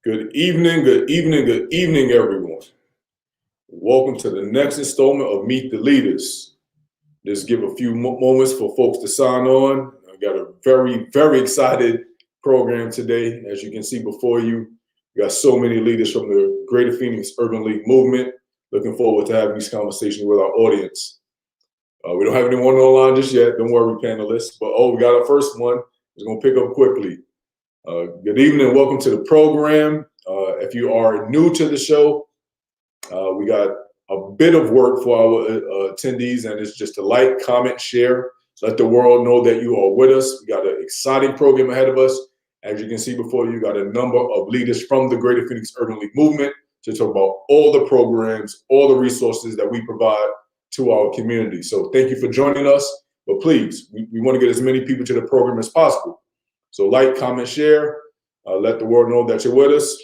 Good evening, everyone. Welcome to the next installment of Meet the Leaders. Just give a few moments for folks to sign on. I got a very excited program today. As you can see before you, we got so many leaders from the Greater Phoenix Urban League movement. Looking forward to having these conversations with our audience. We don't have anyone online just yet. Don't worry, panelists. But we got our first one. It's going to pick up quickly. Good evening and welcome to the program. If you are new to the show, we got a bit of work for our attendees, and it's just to like, comment, share, let the world know that you are with us. We got an exciting program ahead of us. As you can see before you, got a number of leaders from the Greater Phoenix Urban League movement to talk about all the programs, all the resources that we provide to our community. So thank you for joining us. But please, we want to get as many people to the program as possible. So like, comment, share, let the world know that you're with us.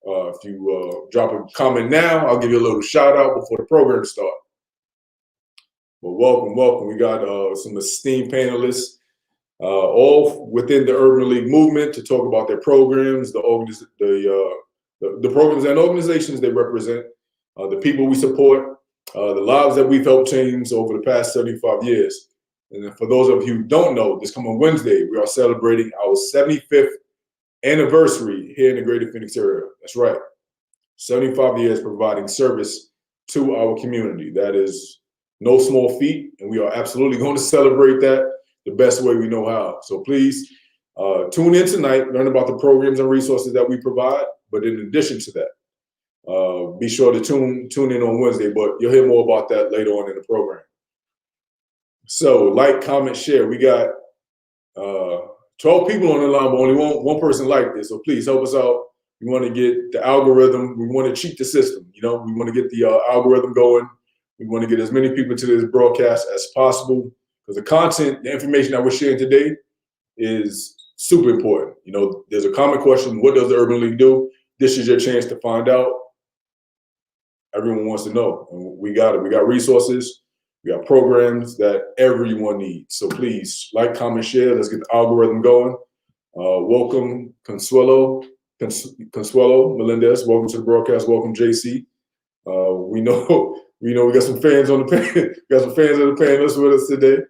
If you drop a comment now, I'll give you a little shout out before the program starts. Well, welcome. We got some esteemed panelists, all within the Urban League movement to talk about their programs, the programs and organizations they represent, the people we support, the lives that we've helped change over the past 75 years. And for those of you who don't know, this coming Wednesday, we are celebrating our 75th anniversary here in the Greater Phoenix area. That's right. 75 years providing service to our community. That is no small feat, and we are absolutely going to celebrate that the best way we know how. So please tune in tonight, learn about the programs and resources that we provide. But in addition to that, be sure to tune in on Wednesday, but you'll hear more about that later on in the program. So like, comment, share. We got 12 people on the line, but only one person liked this. So please help us out. We want to get the algorithm. We want to cheat the system. We want to get the algorithm going. We want to get as many people to this broadcast as possible because the content, the information that we're sharing today is super important. There's a common question: what does the Urban League do? This is your chance to find out. Everyone wants to know, and we got it. We got resources. We got programs that everyone needs. So please like, comment, share. Let's get the algorithm going. Welcome, Consuelo Melendez. Welcome to the broadcast. Welcome, JC. We know we got some fans on the panel. Got some fans on the panelists with us today.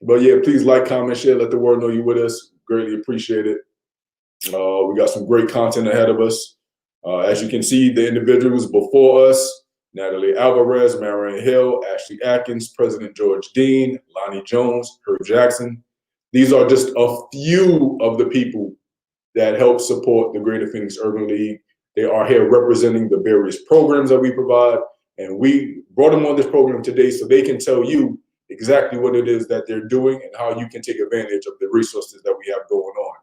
But yeah, please like, comment, share. Let the world know you're with us. Greatly appreciate it. We got some great content ahead of us. As you can see, the individuals before us: Natalie Alvarez, Marion Ashlee Atkins, President George Dean, Lonnie Jones, Herb Jackson. These are just a few of the people that help support the Greater Phoenix Urban League. They are here representing the various programs that we provide, and we brought them on this program today so they can tell you exactly what it is that they're doing and how you can take advantage of the resources that we have going on.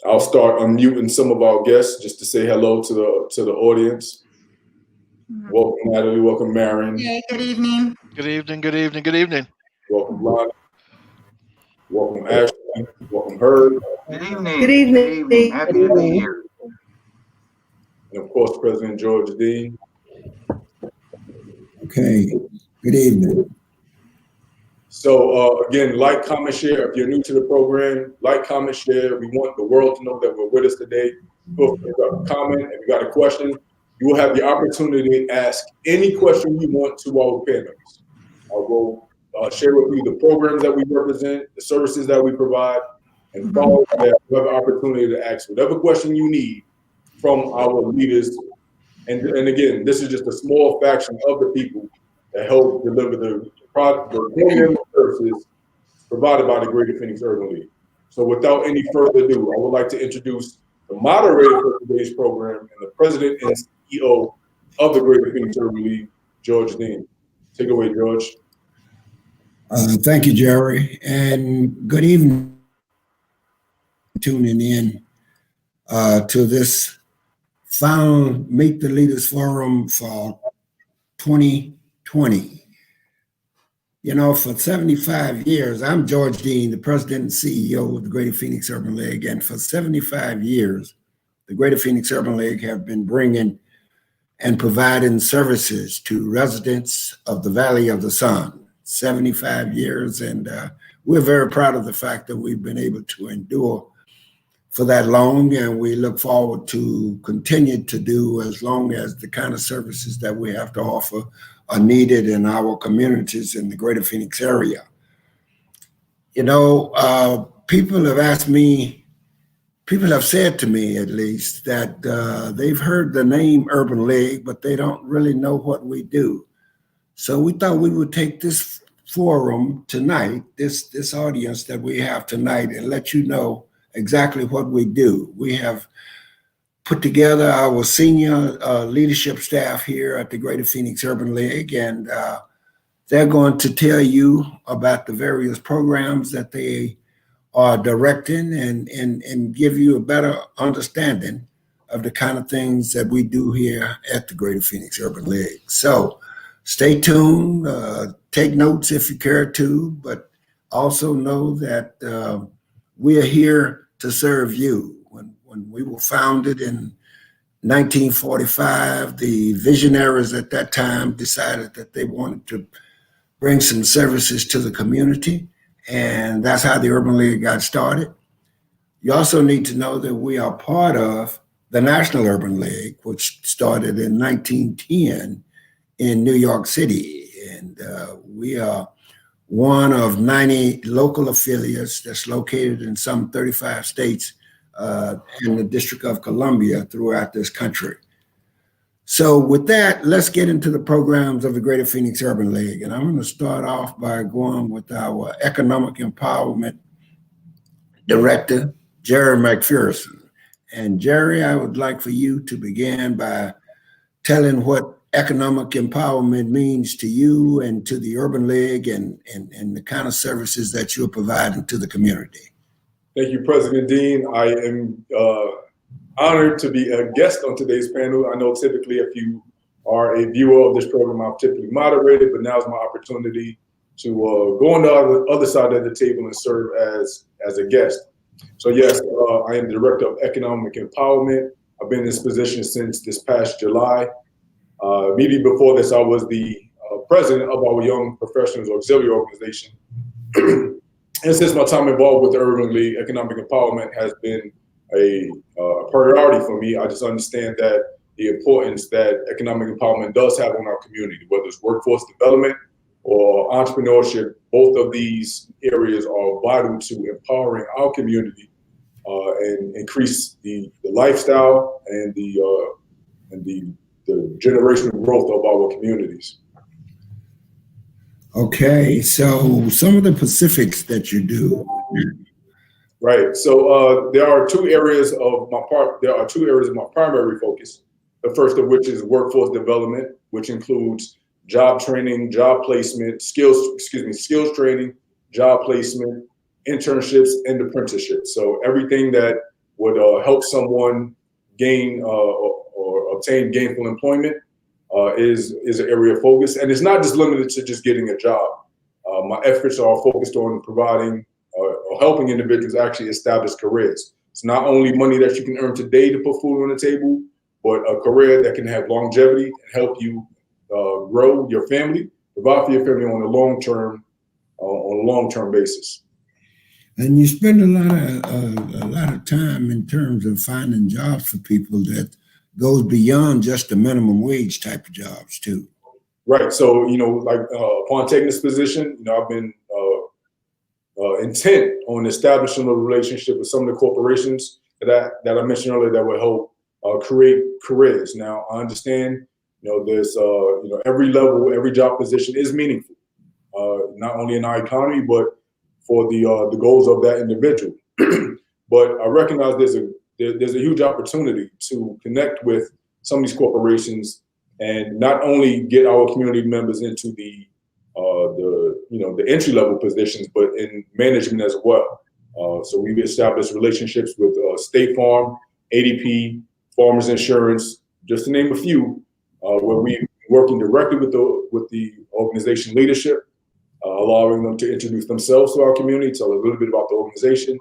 I'll start unmuting some of our guests just to say hello to the audience. Welcome, Natalie. Welcome, Marion. Hey, good evening. Good evening. Welcome, Lonnie. Welcome, Ashlee. Welcome, Herb. Good evening. Good evening. Happy to be here. And of course, President George Dean. Okay. Good evening. So again, like, comment, share. If you're new to the program, like, comment, share. We want the world to know that we're with us today. If you got a comment, if you got a question, you will have the opportunity to ask any question you want to our panelists. I will share with you the programs that we represent, the services that we provide, and follow that. You have an opportunity to ask whatever question you need from our leaders. And again, this is just a small fraction of the people that help deliver the program services provided by the Greater Phoenix Urban League. So without any further ado, I would like to introduce the moderator for today's program and the president and CEO of the Greater Phoenix Urban League, George Dean. Take it away, George. Thank you, Jerry, and good evening. Tuning in to this final Meet the Leaders Forum for 2020. For 75 years, I'm George Dean, the president and CEO of the Greater Phoenix Urban League, and for 75 years, the Greater Phoenix Urban League have been bringing and providing services to residents of the Valley of the Sun. 75 years, and we're very proud of the fact that we've been able to endure for that long, and we look forward to continue to do as long as the kind of services that we have to offer are needed in our communities in the greater Phoenix area. People have asked me, people have said to me at least, that they've heard the name Urban League, but they don't really know what we do. So we thought we would take this forum tonight, this audience that we have tonight, and let you know exactly what we do. We have put together our senior leadership staff here at the Greater Phoenix Urban League, and they're going to tell you about the various programs that they are directing and give you a better understanding of the kind of things that we do here at the Greater Phoenix Urban League. So stay tuned, take notes if you care to, but also know that we are here to serve you. When we were founded in 1945, the visionaries at that time decided that they wanted to bring some services to the community, and that's how the Urban League got started. You also need to know that we are part of the National Urban League, which started in 1910 in New York City, and we are one of 90 local affiliates that's located in some 35 states in the District of Columbia throughout this country. So with that, let's get into the programs of the Greater Phoenix Urban League. And I'm going to start off by going with our Economic Empowerment Director, Jerry McPherson. And Jerry, I would like for you to begin by telling what economic empowerment means to you and to the Urban League and the kind of services that you're providing to the community. Thank you, President Dean. I am honored to be a guest on today's panel. I know typically if you are a viewer of this program, I've typically moderated, but now's my opportunity to go on the other side of the table and serve as a guest. So yes, I am the Director of Economic Empowerment. I've been in this position since this past July. Immediately before this, I was the president of our Young Professionals Auxiliary Organization. And since my time involved with the Urban League, economic empowerment has been a priority for me. I just understand that the importance that economic empowerment does have on our community, whether it's workforce development or entrepreneurship. Both of these areas are vital to empowering our community and increase the lifestyle and the generational growth of our communities. Okay, so some of the specifics that you do. Right. So there are two areas of my primary focus. The first of which is workforce development, which includes job training, job placement, skills training, job placement, internships, and apprenticeships. So everything that would help someone gain or obtain gainful employment is an area of focus. And it's not just limited to just getting a job. My efforts are focused on providing or helping individuals actually establish careers. It's not only money that you can earn today to put food on the table, but a career that can have longevity and help you grow your family, provide for your family on a long-term basis. And you spend a lot of time in terms of finding jobs for people that goes beyond just the minimum wage type of jobs too. Right. So, upon taking this position, I've been intent on establishing a relationship with some of the corporations that I mentioned earlier that will help create careers. Now, I understand, there's, every level, every job position is meaningful, not only in our economy, but for the goals of that individual. But I recognize there's a huge opportunity to connect with some of these corporations and not only get our community members into the entry level positions, but in management as well. So we've established relationships with State Farm, ADP, Farmers Insurance, just to name a few, where we're working directly with the organization leadership, allowing them to introduce themselves to our community, tell a little bit about the organization,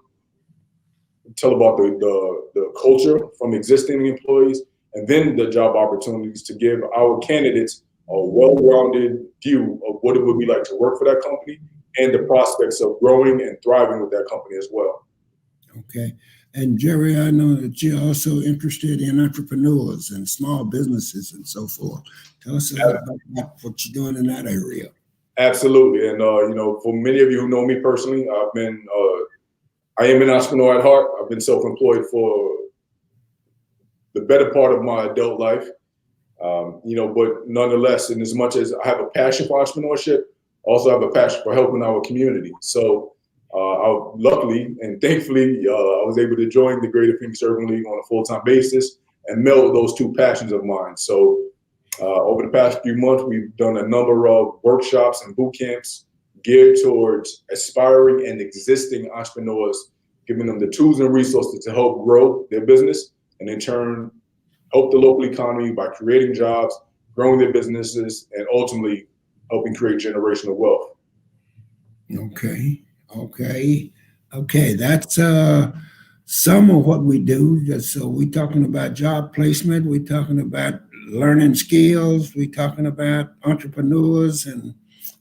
tell about the culture from existing employees, and then the job opportunities to give our candidates a well-rounded view of what it would be like to work for that company and the prospects of growing and thriving with that company as well. Okay. And Jerry, I know that you're also interested in entrepreneurs and small businesses and so forth. Tell us a little about what you're doing in that area. Absolutely. And, for many of you who know me personally, I am an entrepreneur at heart. I've been self-employed for the better part of my adult life. But nonetheless, in as much as I have a passion for entrepreneurship, I also have a passion for helping our community. So luckily and thankfully, I was able to join the Greater Phoenix Urban League on a full-time basis and meld those two passions of mine. So over the past few months, we've done a number of workshops and boot camps geared towards aspiring and existing entrepreneurs, giving them the tools and resources to help grow their business and in turn help the local economy by creating jobs, growing their businesses, and ultimately helping create generational wealth. Okay. That's some of what we do. So we're talking about job placement. We're talking about learning skills. We're talking about entrepreneurs and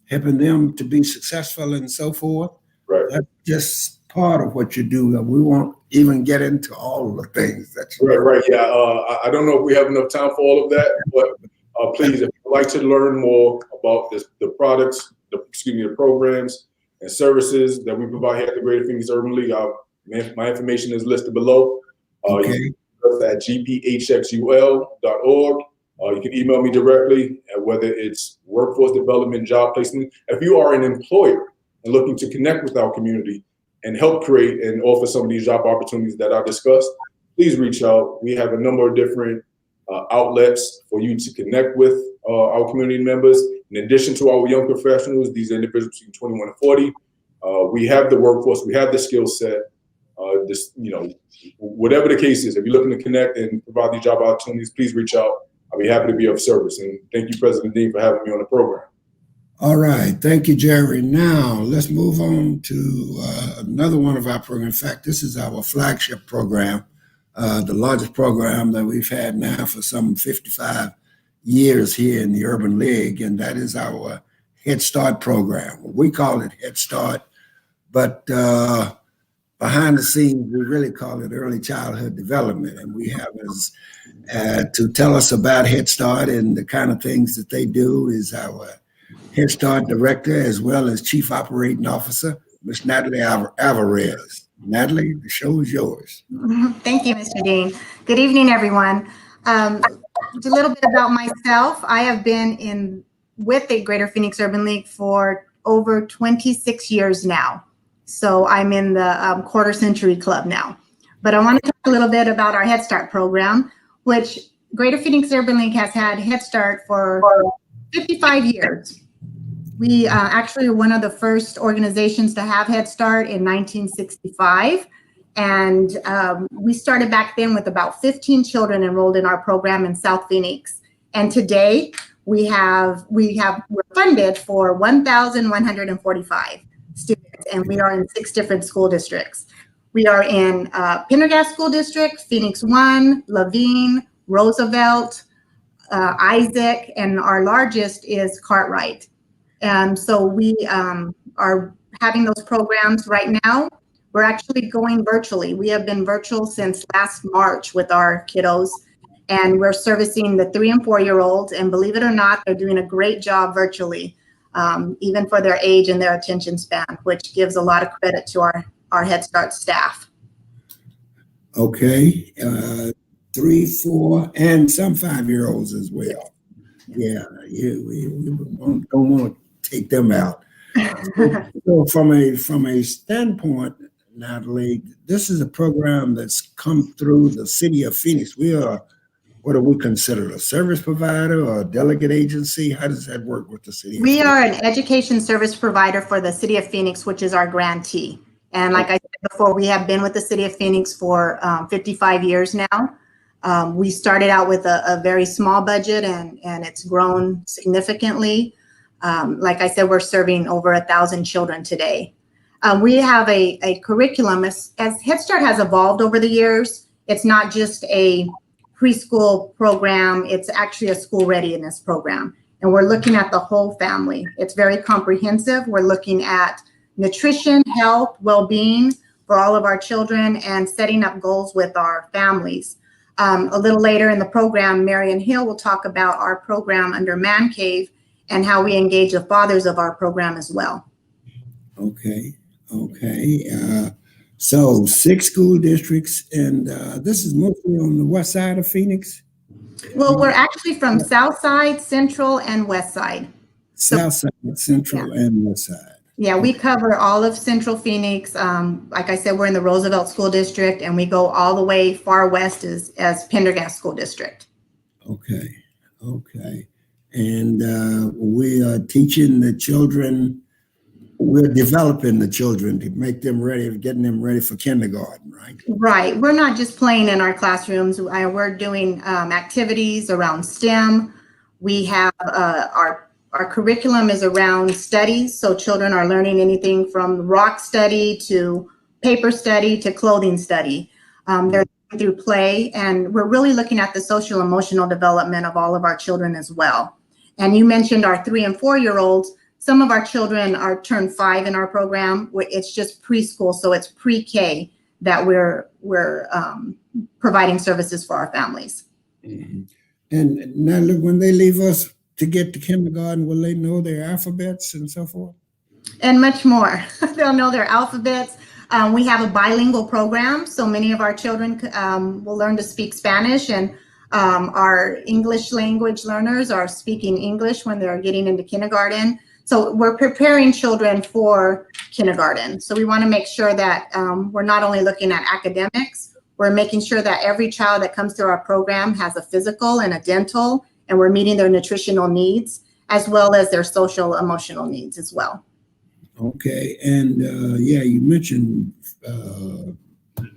helping them to be successful and so forth. Right. That's just part of what you do. We won't even get into all the things that you do. Right. Yeah. I don't know if we have enough time for all of that, but please, if you'd like to learn more about the products, the programs and services that we provide here at the Greater Phoenix Urban League, my information is listed below. You can go at gphxul.org. You can email me directly, whether it's workforce development, job placement. If you are an employer and looking to connect with our community and help create and offer some of these job opportunities that I discussed, please reach out. We have a number of different outlets for you to connect with our community members. In addition to our young professionals, these individuals between 21 and 40, we have the workforce, we have the skill set. Whatever the case is, if you're looking to connect and provide these job opportunities, please reach out. I'll be happy to be of service. And thank you, President Dean, for having me on the program. All right. Thank you, Jerry. Now, let's move on to another one of our programs. In fact, this is our flagship program, the largest program that we've had now for some 55 years here in the Urban League, and that is our Head Start program. We call it Head Start, but behind the scenes, we really call it early childhood development. And we have to tell us about Head Start and the kind of things that they do is our Head Start Director, as well as Chief Operating Officer, Ms. Natalie Alvarez. Natalie, the show is yours. Thank you, Mr. Dean. Good evening, everyone. Just a little bit about myself. I have been with the Greater Phoenix Urban League for over 26 years now. So I'm in the quarter century club now. But I want to talk a little bit about our Head Start program, which Greater Phoenix Urban League has had Head Start for 55 years. We actually are one of the first organizations to have Head Start in 1965. And we started back then with about 15 children enrolled in our program in South Phoenix. And today we're funded for 1,145 students, and we are in 6 different school districts. We are in Pendergast School District, Phoenix 1, Levine, Roosevelt, Isaac, and our largest is Cartwright. So we are having those programs right now. We're actually going virtually. We have been virtual since last March with our kiddos, and we're servicing the 3- and 4-year-olds. And believe it or not, they're doing a great job virtually, even for their age and their attention span, which gives a lot of credit to our Head Start staff. Okay, 3, 4, and some 5-year-olds as well. Yeah, we don't want to take them out. So from a standpoint, Natalie, this is a program that's come through the city of Phoenix. We are, what do we consider, a service provider or a delegate agency? How does that work with the city? We are an education service provider for the city of Phoenix, which is our grantee. And like I said before, we have been with the city of Phoenix for 55 years now. We started out with a very small budget, and it's grown significantly. Like I said, we're serving over 1,000 children today. We have a curriculum. As Head Start has evolved over the years, it's not just a preschool program, it's actually a school readiness program. And we're looking at the whole family. It's very comprehensive. We're looking at nutrition, health, well-being for all of our children and setting up goals with our families. A little later in the program, Marion Hill will talk about our program under M.A.N.C.A.V.E and how we engage the fathers of our program as well. Okay. So 6 school districts, and this is mostly on the west side of Phoenix? Well, we're actually from South Side, Central, and West Side. South side, Central, and west side. Yeah, we cover all of Central Phoenix. Like I said, we're in the Roosevelt School District, and we go all the way far west as Pendergast School District. Okay. And we are teaching the children, we're developing the children to make them ready, getting them ready for kindergarten, right? Right. We're not just playing in our classrooms. We're doing activities around STEM. We have our curriculum is around studies. So children are learning anything from rock study to paper study to clothing study. They're through play, and we're really looking at the social emotional development of all of our children as well. And you mentioned our 3 and 4-year-olds. Some of our children are turned 5 in our program. It's just preschool, so it's pre-K that we're providing services for our families. Mm-hmm. And now, look, when they leave us to get to kindergarten, will they know their alphabets and so forth? And much more. They'll know their alphabets. We have a bilingual program, so many of our children will learn to speak Spanish, and our English language learners are speaking English when they're getting into kindergarten. So we're preparing children for kindergarten. So we want to make sure that we're not only looking at academics, we're making sure that every child that comes through our program has a physical and a dental, and we're meeting their nutritional needs as well as their social emotional needs as well. Okay, and yeah, you mentioned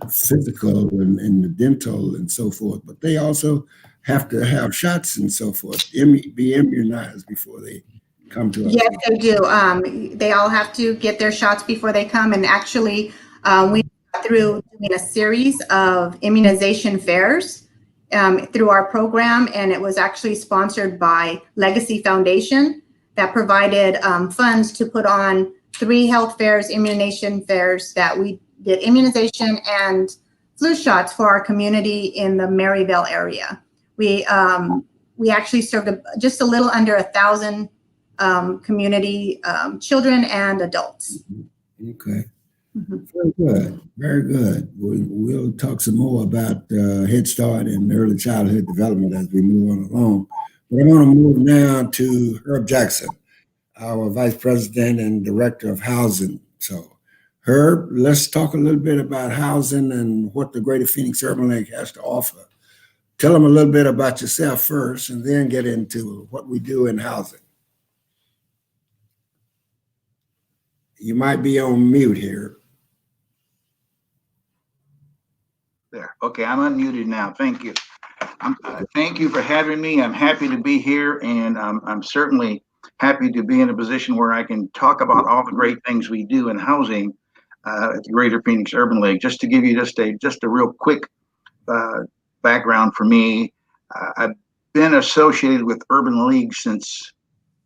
physical and the dental and so forth, but they also have to have shots and so forth, be immunized before they come to us. Yes, they do. They all have to get their shots before they come, and actually we got through doing a series of immunization fairs through our program, and it was actually sponsored by Legacy Foundation that provided funds to put on 3 health fairs, immunization fairs, that we did immunization and flu shots for our community in the Maryville area. We actually served just a little under 1,000 community children and adults. Okay. Mm-hmm. Very good. We'll talk some more about Head Start and early childhood development as we move on along. But I want to move now to Herb Jackson, our Vice President and Director of Housing. So, Herb, let's talk a little bit about housing and what the Greater Phoenix Urban League has to offer. Tell them a little bit about yourself first, and then get into what we do in housing. You might be on mute here. There. Okay, I'm unmuted now. Thank you. Thank you for having me. I'm happy to be here, and I'm certainly happy to be in a position where I can talk about all the great things we do in housing at the Greater Phoenix Urban League. Just to give you just a real quick background for me, I've been associated with Urban League since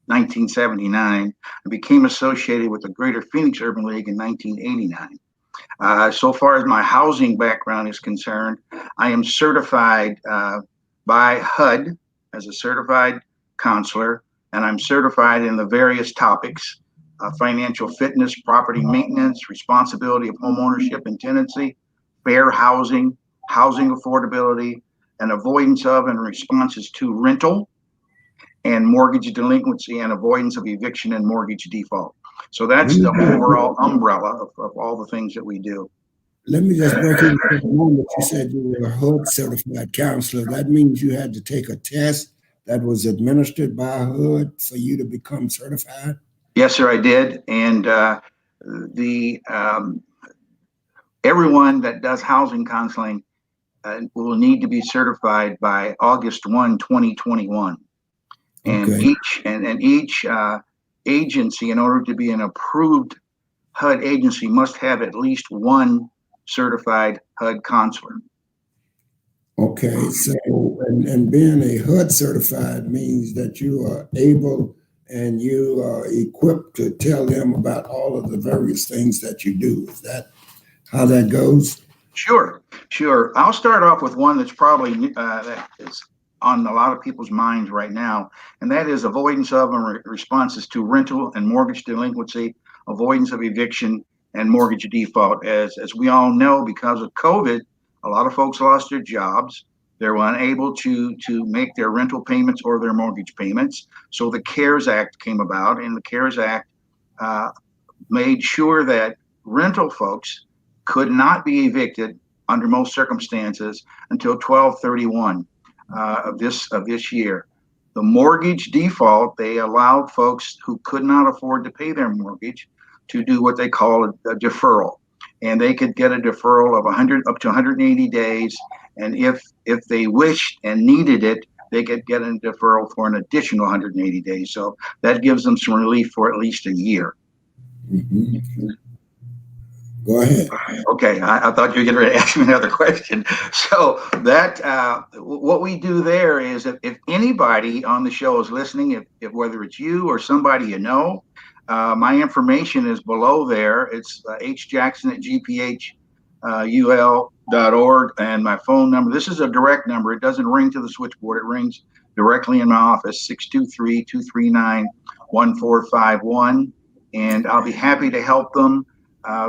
1979. I became associated with the Greater Phoenix Urban League in 1989. So far as my housing background is concerned, I am certified by HUD as a certified counselor, and I'm certified in the various topics: financial fitness, property maintenance, responsibility of home ownership and tenancy, fair housing, housing affordability, and avoidance of and responses to rental, and mortgage delinquency and avoidance of eviction and mortgage default. So that's the overall umbrella of all the things that we do. Let me just break in for a moment. You said you were a HUD certified counselor. That means you had to take a test that was administered by HUD for you to become certified? Yes, sir, I did. And everyone that does housing counseling will need to be certified by August 1, 2021. And Okay. each agency, in order to be an approved HUD agency, must have at least one certified HUD counselor. Okay, so and being a HUD certified means that you are able and you are equipped to tell them about all of the various things that you do. Is that how that goes? Sure. I'll start off with one that's probably that is on a lot of people's minds right now, and that is avoidance of and responses to rental and mortgage delinquency, avoidance of eviction, and mortgage default. As we all know, because of COVID, a lot of folks lost their jobs. They're unable to make their rental payments or their mortgage payments. So the CARES Act came about, and the CARES Act made sure that rental folks could not be evicted under most circumstances until 12/31 of this year. The mortgage default, they allowed folks who could not afford to pay their mortgage to do what they call a deferral, and they could get a deferral of 100 up to 180 days. And if they wished and needed it, they could get a deferral for an additional 180 days. So that gives them some relief for at least a year. Mm-hmm. Go ahead. Okay, I thought you were getting ready to ask me another question. So that what we do there is if anybody on the show is listening, if whether it's you or somebody you know, my information is below there. It's hjackson@gphul.org, and my phone number. This is a direct number. It doesn't ring to the switchboard. It rings directly in my office, 623-239-1451, and I'll be happy to help them.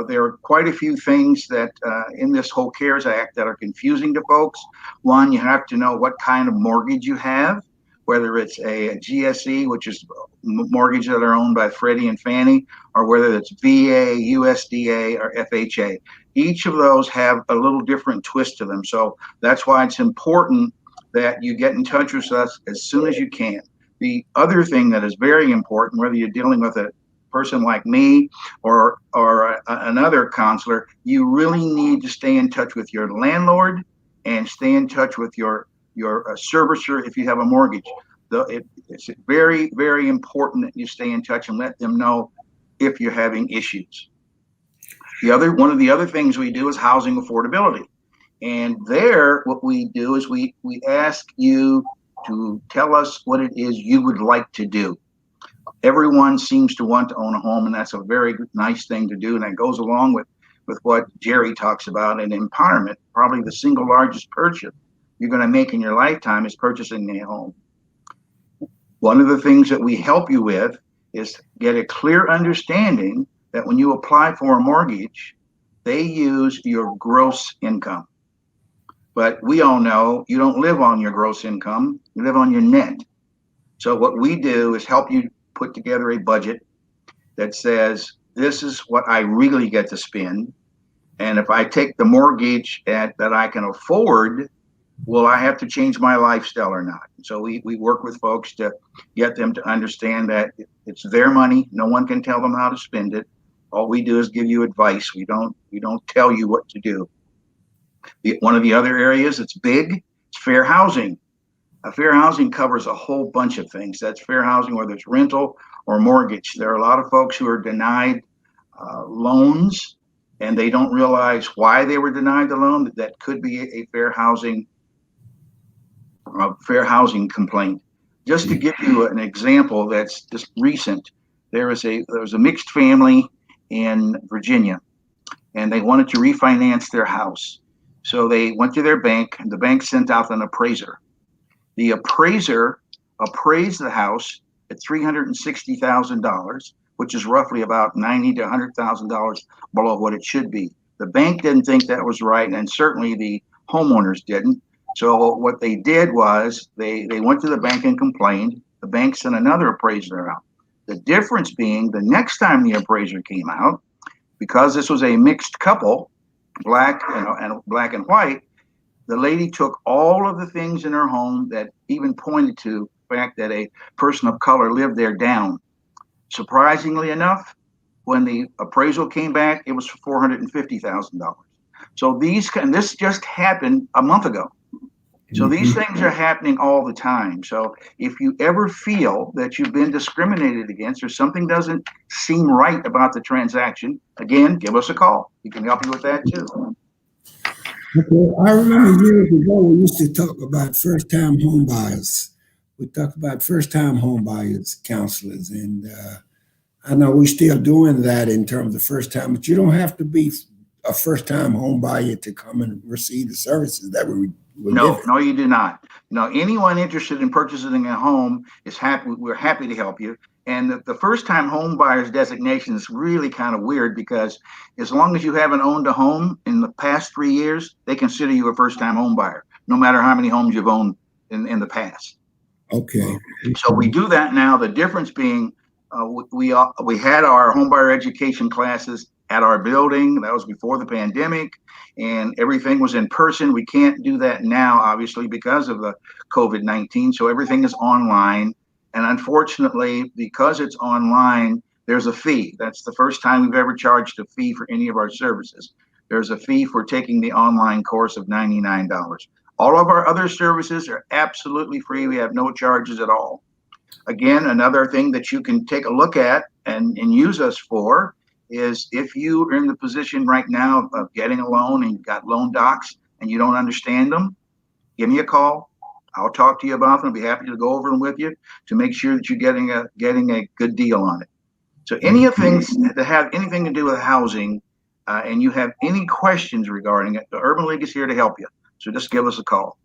There are quite a few things that in this whole CARES Act that are confusing to folks. One, you have to know what kind of mortgage you have, whether it's a GSE, which is mortgage that are owned by Freddie and Fannie, or whether it's VA, USDA, or FHA. Each of those have a little different twist to them. So that's why it's important that you get in touch with us as soon as you can. The other thing that is very important, whether you're dealing with a person like me or another counselor, you really need to stay in touch with your landlord and stay in touch with your servicer if you have a mortgage. It's very, very important that you stay in touch and let them know if you're having issues. One of the other things we do is housing affordability. And there, what we do is we ask you to tell us what it is you would like to do. Everyone seems to want to own a home, and that's a very nice thing to do. And that goes along with what Jerry talks about in empowerment. Probably the single largest purchase you're going to make in your lifetime is purchasing a home. One of the things that we help you with is get a clear understanding that when you apply for a mortgage, they use your gross income. But we all know you don't live on your gross income, you live on your net. So what we do is help you put together a budget that says, this is what I really get to spend. And if I take the mortgage that I can afford, will I have to change my lifestyle or not? So we work with folks to get them to understand that it's their money. No one can tell them how to spend it. All we do is give you advice. We don't tell you what to do. One of the other areas that's big is fair housing. Fair housing covers a whole bunch of things. That's fair housing, whether it's rental or mortgage. There are a lot of folks who are denied loans, and they don't realize why they were denied the loan. That could be a fair housing complaint. Just to give you an example that's just recent, there was a mixed family in Virginia, and they wanted to refinance their house. So they went to their bank, and the bank sent out an appraiser. The appraiser appraised the house at $360,000, which is roughly about $90,000 to $100,000 below what it should be. The bank didn't think that was right, and certainly the homeowners didn't. So what they did was they went to the bank and complained. The bank sent another appraiser out. The difference being the next time the appraiser came out, because this was a mixed couple, black and white, the lady took all of the things in her home that even pointed to the fact that a person of color lived there down. Surprisingly enough, when the appraisal came back, it was for $450,000. So this just happened a month ago. So these things are happening all the time. So if you ever feel that you've been discriminated against or something doesn't seem right about the transaction, again, give us a call. We can help you with that too. Okay. I remember years ago we used to talk about first-time home buyers. We talked about first-time home buyers counselors, and I know we're still doing that in terms of first time, but you don't have to be a first-time home buyer to come and receive the services that we were No, given? no, you do not. No, anyone interested in purchasing a home is happy. We're happy to help you. And the first-time home buyer's designation is really kind of weird because as long as you haven't owned a home in the past 3 years, they consider you a first-time home buyer, no matter how many homes you've owned in the past. Okay. So we do that now. The difference being we had our homebuyer education classes at our building. That was before the pandemic, and everything was in person. We can't do that now, obviously, because of the COVID-19. So everything is online. And unfortunately, because it's online, there's a fee. That's the first time we've ever charged a fee for any of our services. There's a fee for taking the online course of $99. All of our other services are absolutely free. We have no charges at all. Again, another thing that you can take a look at and use us for is if you are in the position right now of getting a loan and you've got loan docs and you don't understand them, give me a call. I'll talk to you about them. I'll be happy to go over them with you to make sure that you're getting a good deal on it. So any of things that have anything to do with housing and you have any questions regarding it, the Urban League is here to help you. So just give us a call.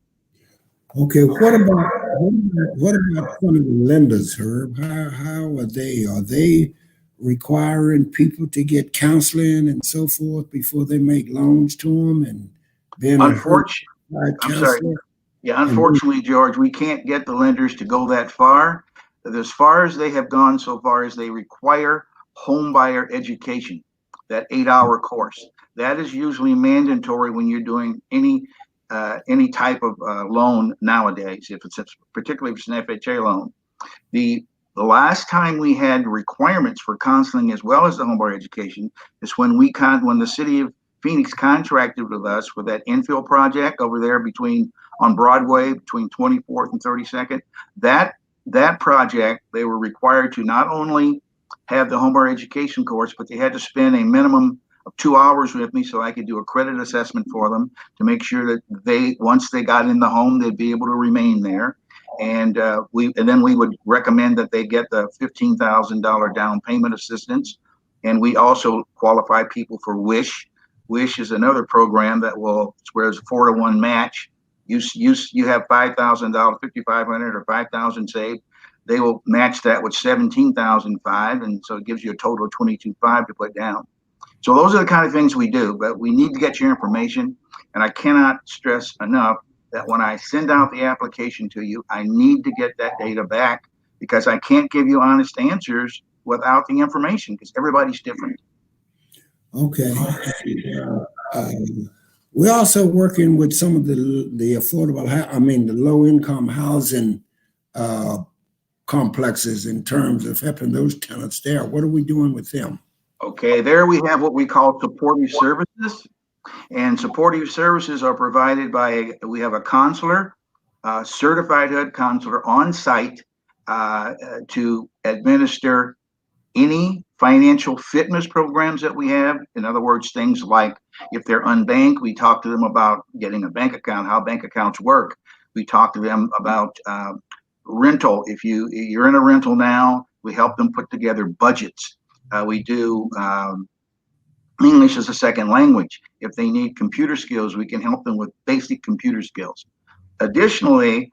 Okay, what about some of the lenders, Herb? How are they? Are they requiring people to get counseling and so forth before they make loans to them and being a certified I'm sorry. counselor? Yeah, unfortunately, George, we can't get the lenders to go that far. As far as they have gone so far as they require home buyer education, that 8-hour course. That is usually mandatory when you're doing any type of loan nowadays, particularly if it's an FHA loan. The last time we had requirements for counseling as well as the homebuyer education is when the city of Phoenix contracted with us for that infill project over there on Broadway between 24th and 32nd. That project, they were required to not only have the homebuyer education course, but they had to spend a minimum of 2 hours with me so I could do a credit assessment for them to make sure that once they got in the home, they'd be able to remain there. And then we would recommend that they get the $15,000 down payment assistance. And we also qualify people for WISH. WISH is another program where it's a 4-to-1 match. You have $5,000, $5,500 or $5,000 saved. They will match that with $17,500, and so it gives you a total of $22,500 to put down. So those are the kind of things we do, but we need to get your information. And I cannot stress enough that when I send out the application to you, I need to get that data back because I can't give you honest answers without the information because everybody's different. Okay. We're also working with some of the the low-income housing complexes in terms of helping those tenants there. What are we doing with them? Okay, there we have what we call supportive services. And supportive services are provided we have a counselor, certified HUD counselor on site to administer any financial fitness programs that we have. In other words, things like if they're unbanked, we talk to them about getting a bank account, how bank accounts work. We talk to them about rental. If you're in a rental now, we help them put together budgets. We do English as a second language. If they need computer skills, we can help them with basic computer skills. Additionally,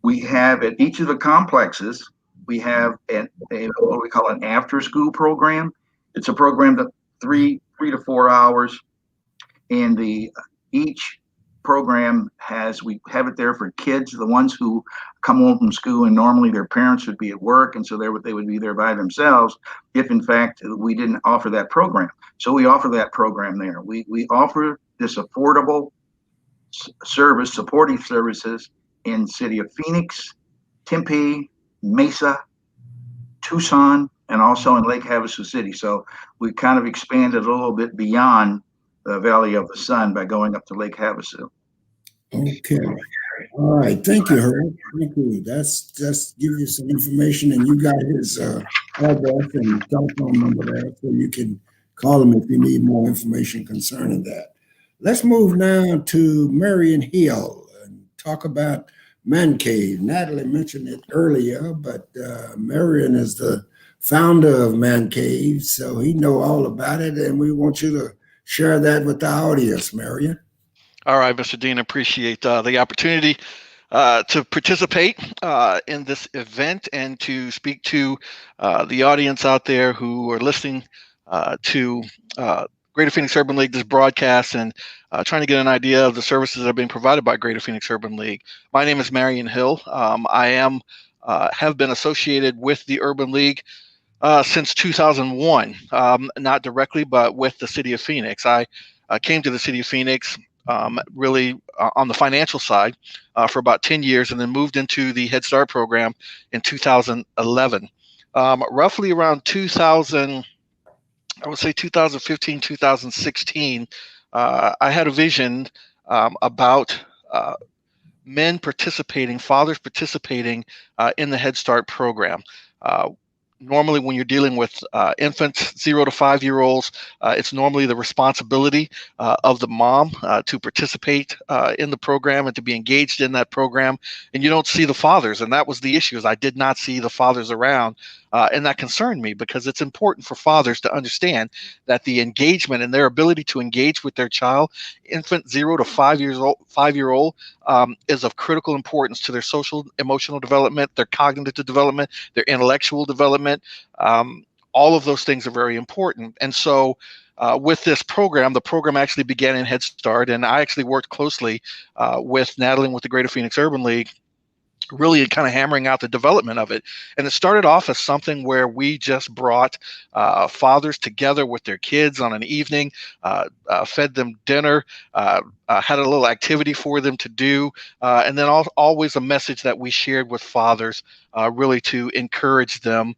we have at each of the complexes, we have what we call an after-school program. It's a program that 3 to 4 hours, and each program we have it there for kids, the ones who come home from school and normally their parents would be at work, and so they would be there by themselves if in fact we didn't offer that program. So we offer that program there. We offer this affordable service, supportive services in city of Phoenix, Tempe, Mesa, Tucson, and also in Lake Havasu City. So we kind of expanded a little bit beyond the Valley of the Sun by going up to Lake Havasu. Okay. All right. Thank you, Herb. Thank you. That's just give you some information, and you got his address and telephone number there, so you can call him if you need more information concerning that. Let's move now to Marion Hill and talk about M.A.N.C.A.V.E. Natalie mentioned it earlier, but Marion is the founder of M.A.N.C.A.V.E., so he know all about it, and we want you to share that with the audience, Marion. All right, Mr. Dean, appreciate the opportunity to participate in this event and to speak to the audience out there who are listening to Greater Phoenix Urban League, this broadcast, and trying to get an idea of the services that are being provided by Greater Phoenix Urban League. My name is Marion Hill. I have been associated with the Urban League since 2001, not directly, but with the city of Phoenix. I came to the city of Phoenix really on the financial side for about 10 years, and then moved into the Head Start program in 2011. Roughly around 2000, I would say 2015, 2016, I had a vision about men participating, fathers participating in the Head Start program. Normally, when you're dealing with infants, 0 to 5-year-olds, it's normally the responsibility of the mom to participate in the program and to be engaged in that program. And you don't see the fathers. And that was the issue, is I did not see the fathers around. And that concerned me, because it's important for fathers to understand that the engagement and their ability to engage with their child, infant 0 to 5-year-old, is of critical importance to their social, emotional development, their cognitive development, their intellectual development. All of those things are very important. And so with this program, the program actually began in Head Start, and I actually worked closely with Natalie and with the Greater Phoenix Urban League, really kind of hammering out the development of it. And it started off as something where we just brought fathers together with their kids on an evening, fed them dinner, had a little activity for them to do, and then always a message that we shared with fathers, really to encourage them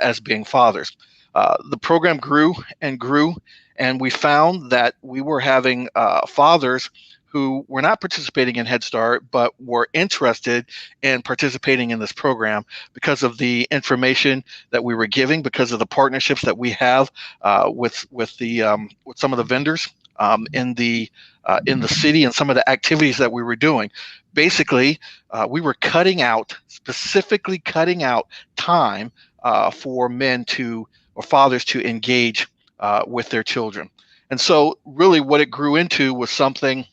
as being fathers. The program grew and grew, and we found that we were having fathers who were not participating in Head Start, but were interested in participating in this program because of the information that we were giving, because of the partnerships that we have with some of the vendors in the city, and some of the activities that we were doing. Basically, we were specifically cutting out time for fathers to engage with their children. And so really what it grew into was something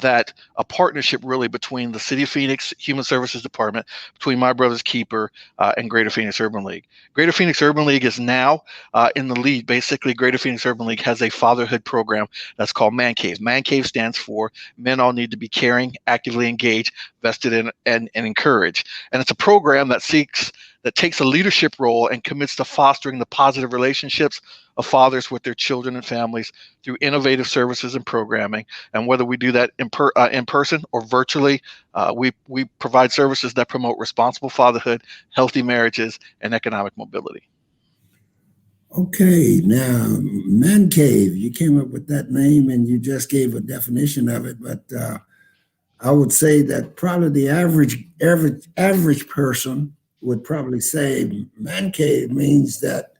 that a partnership really between the City of Phoenix Human Services Department, between My Brother's Keeper and Greater Phoenix Urban League. Greater Phoenix Urban League is now in the lead. Basically, Greater Phoenix Urban League has a fatherhood program that's called M.A.N.C.A.V.E. M.A.N.C.A.V.E stands for Men All Need to Be Caring, Actively Engaged, Vested in, and Encouraged. And it's a program that takes a leadership role and commits to fostering the positive relationships of fathers with their children and families through innovative services and programming. And whether we do that in person or virtually, we provide services that promote responsible fatherhood, healthy marriages, and economic mobility. Okay, now M.A.N.C.A.V.E, you came up with that name and you just gave a definition of it, but I would say that probably the average person would probably say M.A.N.C.A.V.E means that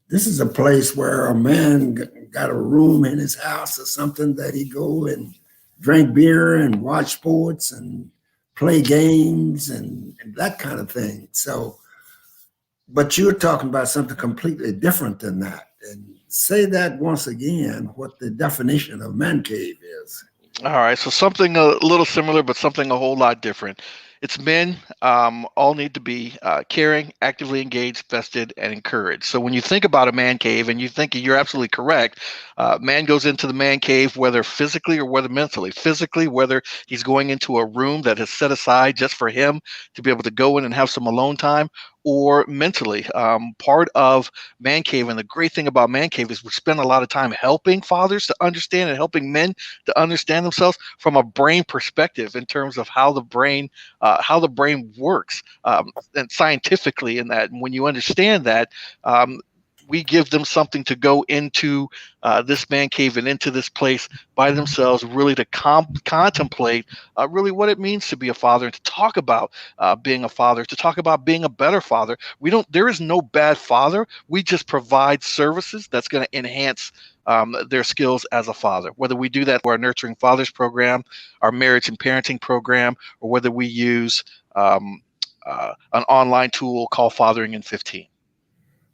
this is a place where a man got a room in his house or something that he go and drink beer and watch sports and play games and that kind of thing. So, but you're talking about something completely different than that. And say that once again, what the definition of M.A.N.C.A.V.E is. All right, so something a little similar, but something a whole lot different. It's men all need to be caring, actively engaged, vested, and encouraged. So when you think about a man cave, and you think you're absolutely correct, man goes into the man cave, whether physically or whether mentally. Physically, whether he's going into a room that is set aside just for him to be able to go in and have some alone time, or mentally. Part of M.A.N.C.A.V.E, and the great thing about M.A.N.C.A.V.E is we spend a lot of time helping fathers to understand and helping men to understand themselves from a brain perspective in terms of how the brain works, and scientifically in that. And when you understand that, we give them something to go into this M.A.N.C.A.V.E and into this place by themselves, really to contemplate really what it means to be a father, and to talk about being a father, to talk about being a better father. There is no bad father. We just provide services that's going to enhance their skills as a father, whether we do that through our Nurturing Fathers program, our marriage and parenting program, or whether we use an online tool called Fathering in 15.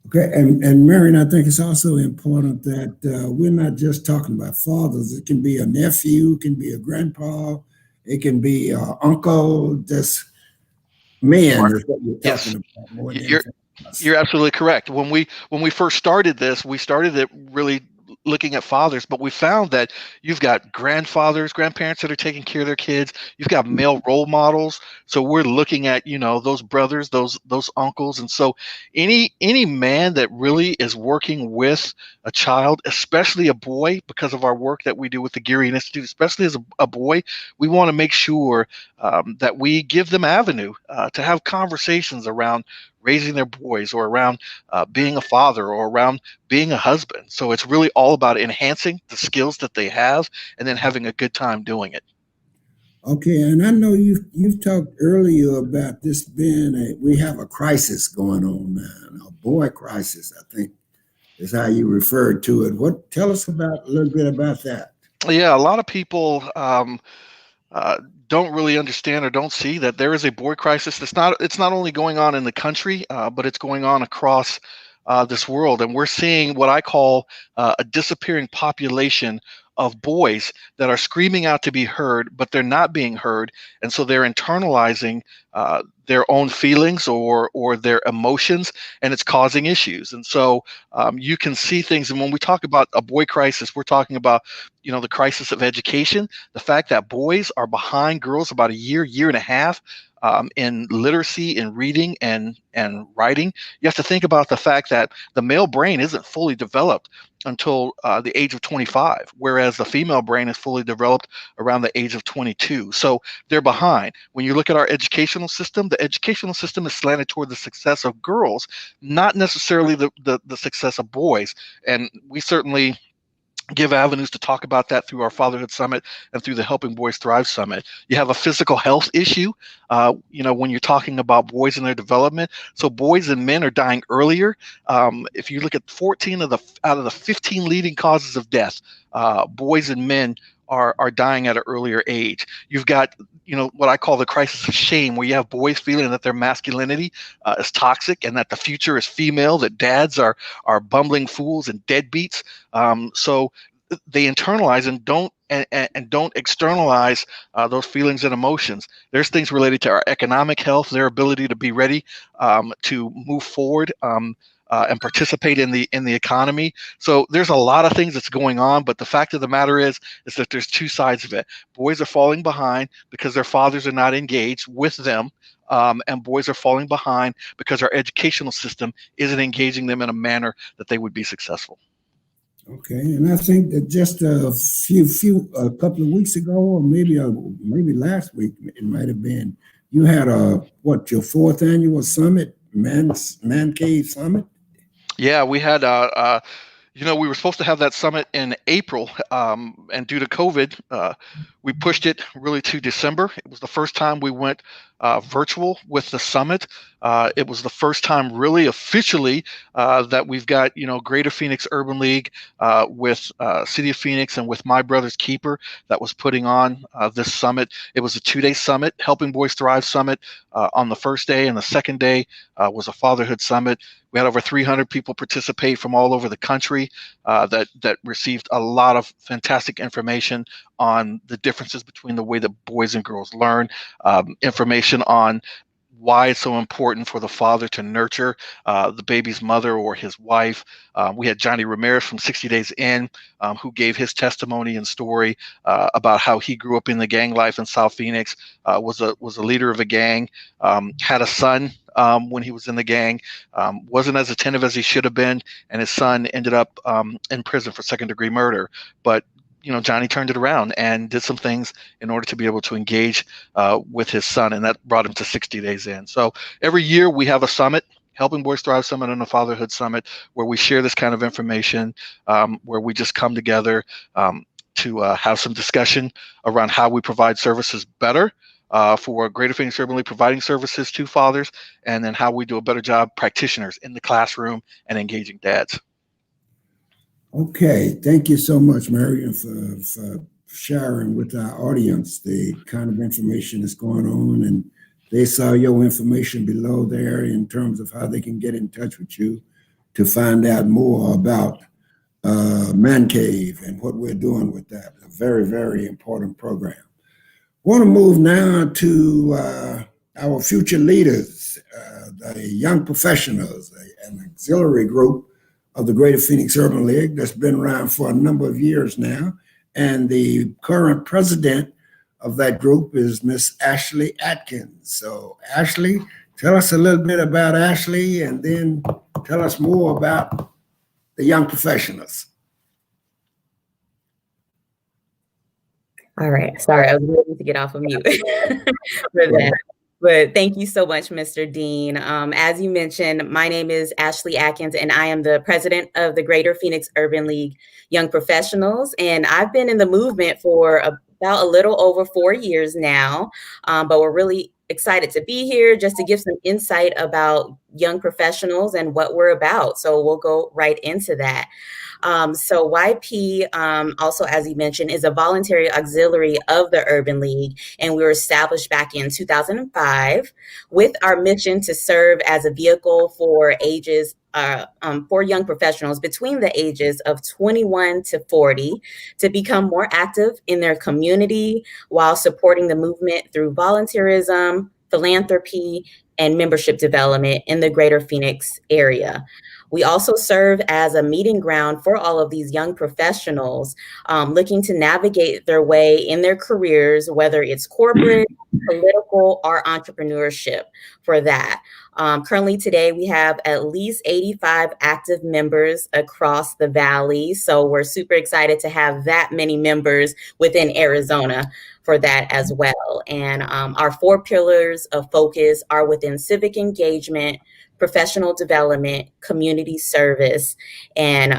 Okay, and Marion, I think it's also important that we're not just talking about fathers. It can be a nephew, it can be a grandpa, it can be uncle. Just men is what we're Yes, talking about more than you're fathers. you're absolutely correct. When we first started this, we started it really looking at fathers, but we found that you've got grandfathers, grandparents that are taking care of their kids. You've got male role models. So we're looking at, those brothers, those uncles. And so any man that really is working with a child, especially a boy, because of our work that we do with the Geary Institute, especially as a boy, we want to make sure that we give them avenue to have conversations around raising their boys, or around being a father, or around being a husband. So it's really all about enhancing the skills that they have and then having a good time doing it. Okay, and I know you've talked earlier about this being we have a crisis going on now, a boy crisis, I think is how you referred to it. Tell us about a little bit about that. Yeah, a lot of people uh, don't really understand or don't see that there is a boy crisis. It's not only going on in the country, but it's going on across this world, and we're seeing what I call a disappearing population of boys that are screaming out to be heard, but they're not being heard, and so they're internalizing their own feelings or their emotions, and it's causing issues. And so you can see things. And when we talk about a boy crisis, we're talking about the crisis of education, the fact that boys are behind girls about a year and a half in literacy, in reading and writing. You have to think about the fact that the male brain isn't fully developed until the age of 25, whereas the female brain is fully developed around the age of 22. So they're behind. When you look at our educational system, the educational system is slanted toward the success of girls, not necessarily the success of boys. And we certainly give avenues to talk about that through our Fatherhood Summit and through the Helping Boys Thrive Summit. You have a physical health issue, when you're talking about boys and their development. So boys and men are dying earlier. If you look at 14 out of the 15 leading causes of death, boys and men are dying at an earlier age. You've got what I call the crisis of shame, where you have boys feeling that their masculinity is toxic and that the future is female, that dads are bumbling fools and deadbeats. So they internalize and don't externalize those feelings and emotions. There's things related to our economic health, their ability to be ready to move forward. And participate in the economy. So there's a lot of things that's going on, but the fact of the matter is that there's two sides of it. Boys are falling behind because their fathers are not engaged with them, and boys are falling behind because our educational system isn't engaging them in a manner that they would be successful. Okay, and I think that just a couple of weeks ago, or maybe last week, it might have been, you had your fourth annual summit, M.A.N.C.A.V.E summit. Yeah, we had we were supposed to have that summit in April, and due to COVID, we pushed it really to December. It was the first time we went virtual with the summit. It was the first time really officially that we've got, Greater Phoenix Urban League with City of Phoenix and with My Brother's Keeper that was putting on this summit. It was a 2-day summit, Helping Boys Thrive Summit on the first day, and the second day was a Fatherhood Summit. We had over 300 people participate from all over the country that received a lot of fantastic information on the differences between the way that boys and girls learn, information on why it's so important for the father to nurture the baby's mother or his wife. We had Johnny Ramirez from 60 Days In, who gave his testimony and story about how he grew up in the gang life in South Phoenix, was a leader of a gang, had a son when he was in the gang, wasn't as attentive as he should have been, and his son ended up in prison for second-degree murder. But Johnny turned it around and did some things in order to be able to engage with his son, and that brought him to 60 Days In. So every year we have a summit, Helping Boys Thrive Summit and a Fatherhood Summit, where we share this kind of information, where we just come together to have some discussion around how we provide services better for Greater Phoenix Urban League, providing services to fathers, and then how we do a better job practitioners in the classroom and engaging dads. Okay, thank you so much, Marion, for sharing with our audience the kind of information that's going on. And they saw your information below there in terms of how they can get in touch with you. to find out more about M.A.N.C.A.V.E and what we're doing with that. A very, very important program. I want to move now to our future leaders, the young professionals, an auxiliary group of the Greater Phoenix Urban League that's been around for a number of years now. And the current president of that group is Miss Ashlee Atkins. So Ashlee, tell us a little bit about Ashlee and then tell us more about the young professionals. All right. Sorry, I was waiting to get off of mute for that. But thank you so much, Mr. Dean. As you mentioned, my name is Ashlee Atkins, and I am the president of the Greater Phoenix Urban League Young Professionals. And I've been in the movement for about a little over 4 years now, but we're really excited to be here just to give some insight about young professionals and what we're about. So we'll go right into that. So YP, also, as you mentioned, is a voluntary auxiliary of the Urban League, and we were established back in 2005 with our mission to serve as a vehicle for ages for young professionals between the ages of 21 to 40 to become more active in their community while supporting the movement through volunteerism, philanthropy, and membership development in the Greater Phoenix area. We also serve as a meeting ground for all of these young professionals looking to navigate their way in their careers, whether it's corporate, political, or entrepreneurship for that. Currently today, we have at least 85 active members across the Valley. So we're super excited to have that many members within Arizona for that as well. And our 4 pillars of focus are within civic engagement, professional development, community service, and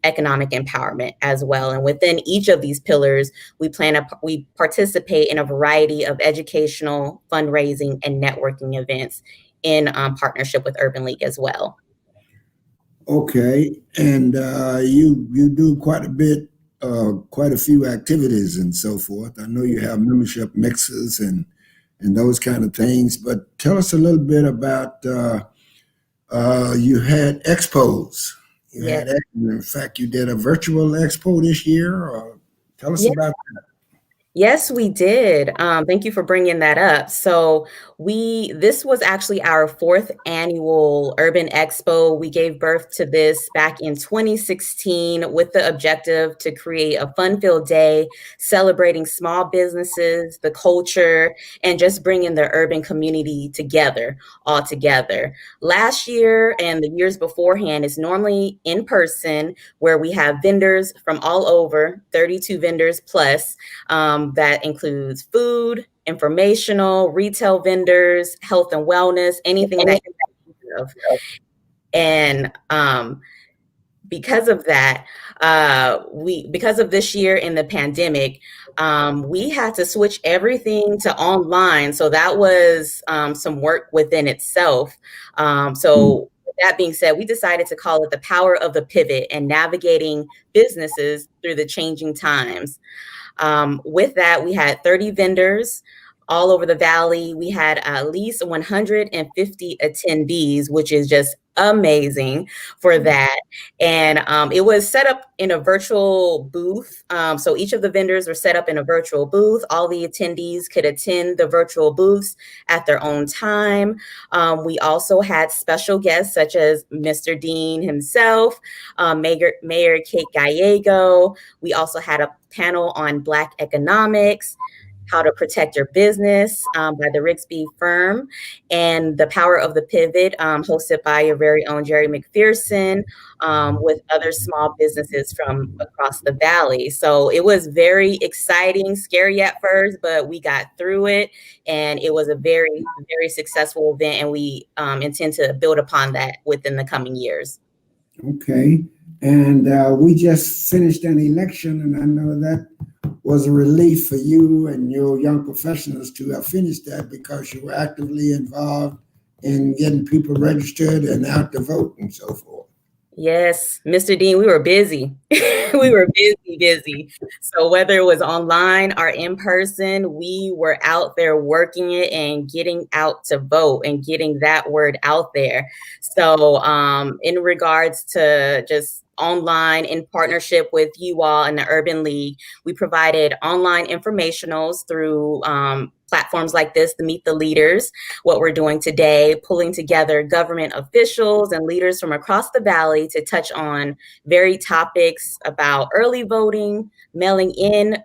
economic empowerment as well. And within each of these pillars, we participate in a variety of educational, fundraising, and networking events in partnership with Urban League as well. Okay, and you do quite a bit, quite a few activities and so forth. I know you have membership mixes and those kind of things, but tell us a little bit about you had expos. In fact, you did a virtual expo this year. Tell us about that. Yes, we did. Thank you for bringing that up. So this was actually our 4th annual Urban Expo. We gave birth to this back in 2016 with the objective to create a fun-filled day celebrating small businesses, the culture, and just bringing the urban community all together. Last year and the years beforehand is normally in person, where we have vendors from all over, 32 vendors plus. That includes food, informational, retail vendors, health and wellness, anything that you can think of. And because of that, because of this year in the pandemic, we had to switch everything to online. So that was some work within itself. So with that being said, we decided to call it the power of the pivot and navigating businesses through the changing times. With that, we had 30 vendors all over the Valley. We had at least 150 attendees, which is just amazing for that. And it was set up in a virtual booth. So each of the vendors were set up in a virtual booth. All the attendees could attend the virtual booths at their own time. We also had special guests such as Mr. Dean himself, Mayor Kate Gallego. We also had a panel on Black economics, how to protect your business by the Rigsby firm, and the power of the pivot hosted by your very own Jerry McPherson with other small businesses from across the Valley. So it was very exciting, scary at first, but we got through it, and it was a very, very successful event, and we intend to build upon that within the coming years. Okay, and we just finished an election, and I know that was a relief for you and your young professionals to have finished that, because you were actively involved in getting people registered and out to vote and so forth. Yes, Mr. Dean, we were busy. We were busy. So whether it was online or in person, we were out there working it and getting out to vote and getting that word out there. So in regards to just online in partnership with you all and the Urban League, we provided online informationals through platforms like this, the Meet the Leaders, what we're doing today, pulling together government officials and leaders from across the Valley to touch on varied topics about early voting, mailing in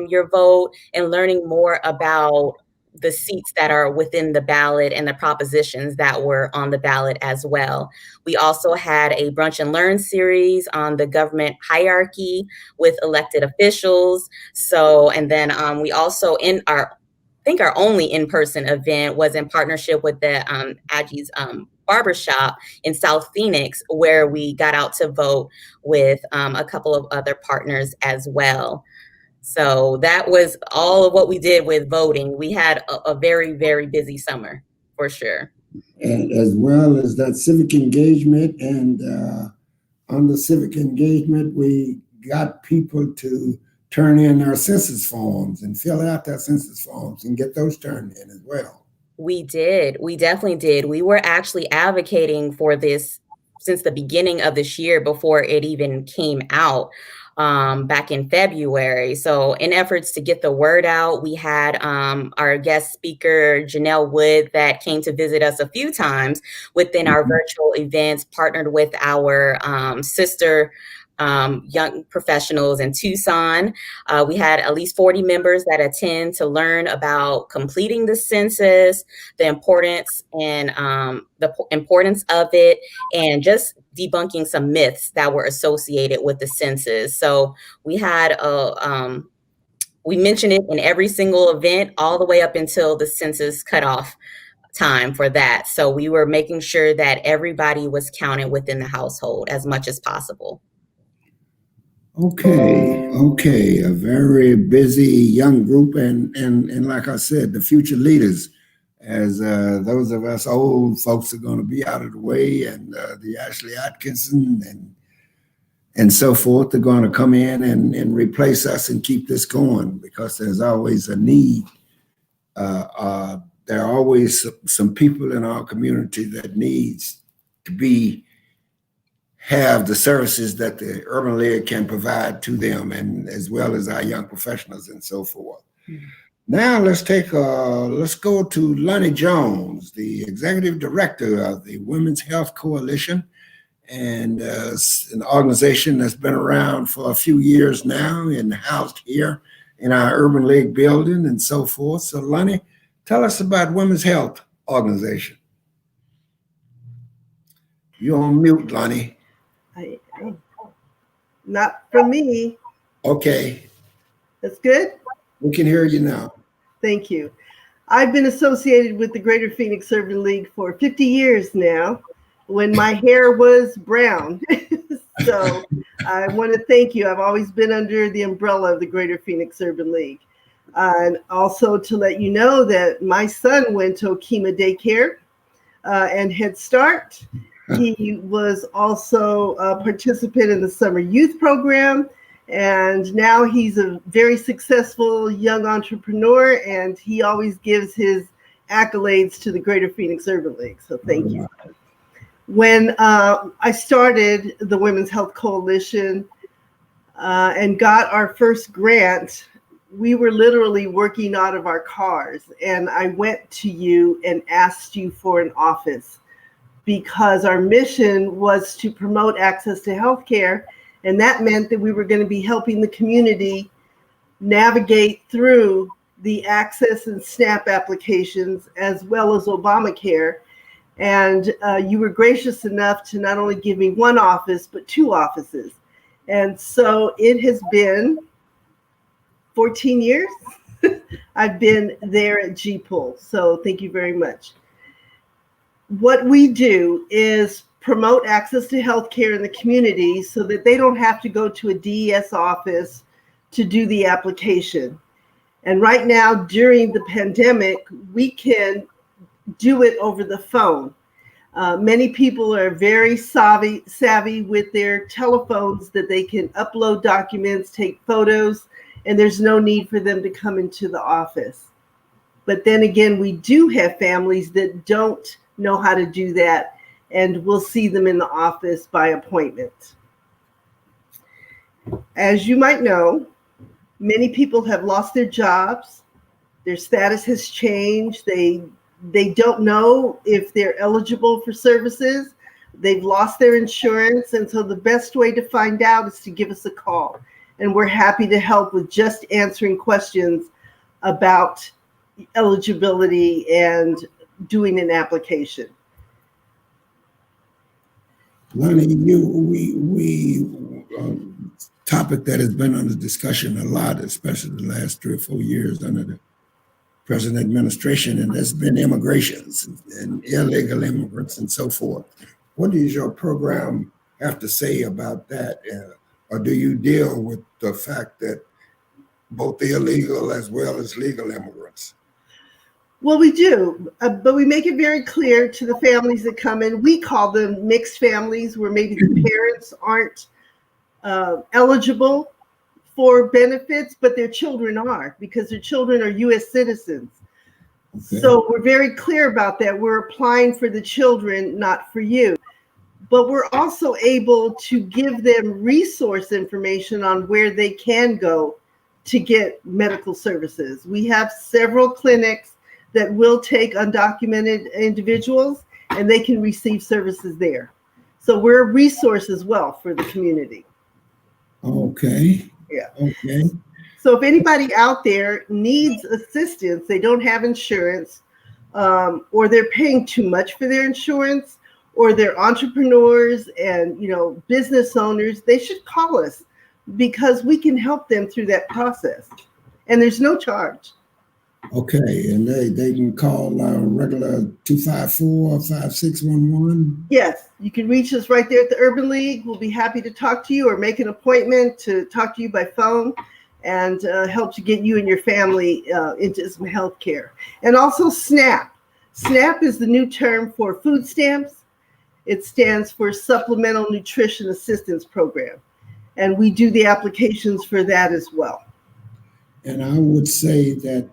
your vote, and learning more about the seats that are within the ballot and the propositions that were on the ballot as well. We also had a brunch and learn series on the government hierarchy with elected officials. So, and then we also I think our only in-person event was in partnership with the Aggie's Barbershop in South Phoenix, where we got out to vote with a couple of other partners as well. So that was all of what we did with voting. We had a very, very busy summer for sure. And as well as that civic engagement, and on the civic engagement, we got people to turn in our census forms and fill out their census forms and get those turned in as well. We did. We definitely did. We were actually advocating for this since the beginning of this year before it even came out back in February. So in efforts to get the word out, we had our guest speaker, Janelle Wood, that came to visit us a few times within our virtual events, partnered with our sister young professionals in Tucson. We had at least 40 members that attend to learn about completing the census, the importance of it, and just debunking some myths that were associated with the census. So we had we mentioned it in every single event all the way up until the census cutoff time for that. So we were making sure that everybody was counted within the household as much as possible. Okay. A very busy young group, and like I said, the future leaders, as those of us old folks are going to be out of the way, and the Ashlee Atkinson and so forth are going to come in and replace us and keep this going, because there's always a need. There are always some people in our community that needs to have the services that the Urban League can provide to them, and as well as our young professionals and so forth. Mm-hmm. Now let's go to Lonnie Jones, the executive director of the Women's Health Coalition, and an organization that's been around for a few years now and housed here in our Urban League building and so forth. So Lonnie, tell us about Women's Health Organization. You're on mute, Lonnie. Not from me. Okay. That's good? We can hear you now. Thank you. I've been associated with the Greater Phoenix Urban League for 50 years now, when my hair was brown. So I want to thank you. I've always been under the umbrella of the Greater Phoenix Urban League. And also to let you know that my son went to Okima Daycare and Head Start. He was also a participant in the summer youth program, and now he's a very successful young entrepreneur, and he always gives his accolades to the Greater Phoenix Urban League. So thank you. When I started the Women's Health Coalition and got our first grant, we were literally working out of our cars, and I went to you and asked you for an office, because our mission was to promote access to healthcare, and that meant that we were going to be helping the community navigate through the Access and SNAP applications, as well as Obamacare. And you were gracious enough to not only give me one office, but 2 offices. And so it has been 14 years. I've been there at GPOL. So thank you very much. What we do is promote access to healthcare in the community so that they don't have to go to a DES office to do the application. And right now, during the pandemic, we can do it over the phone. Many people are very savvy with their telephones that they can upload documents, take photos, and there's no need for them to come into the office. But then again, we do have families that don't know how to do that, and we'll see them in the office by appointment. As you might know, many people have lost their jobs. Their status has changed. They don't know if they're eligible for services. They've lost their insurance. And so the best way to find out is to give us a call. And we're happy to help with just answering questions about eligibility and doing an application. Lonnie, topic that has been under discussion a lot, especially the last 3 or 4 years under the present administration, and that's been immigrations and illegal immigrants and so forth. What does your program have to say about that? Or do you deal with the fact that both the illegal as well as legal immigrants? Well, we do, but we make it very clear to the families that come in. We call them mixed families, where maybe the parents aren't eligible for benefits, but their children are, because their children are U.S. citizens. Okay. So we're very clear about that. We're applying for the children, not for you. But we're also able to give them resource information on where they can go to get medical services. We have several clinics that will take undocumented individuals, and they can receive services there. So we're a resource as well for the community. Okay. Yeah. Okay. So if anybody out there needs assistance, they don't have insurance, or they're paying too much for their insurance, or they're entrepreneurs and business owners, they should call us, because we can help them through that process. And there's no charge. Okay, and they can call regular 254-5611? Yes, you can reach us right there at the Urban League. We'll be happy to talk to you, or make an appointment to talk to you by phone and help to get you and your family into some health care. And also SNAP. SNAP is the new term for food stamps. It stands for Supplemental Nutrition Assistance Program. And we do the applications for that as well. And I would say that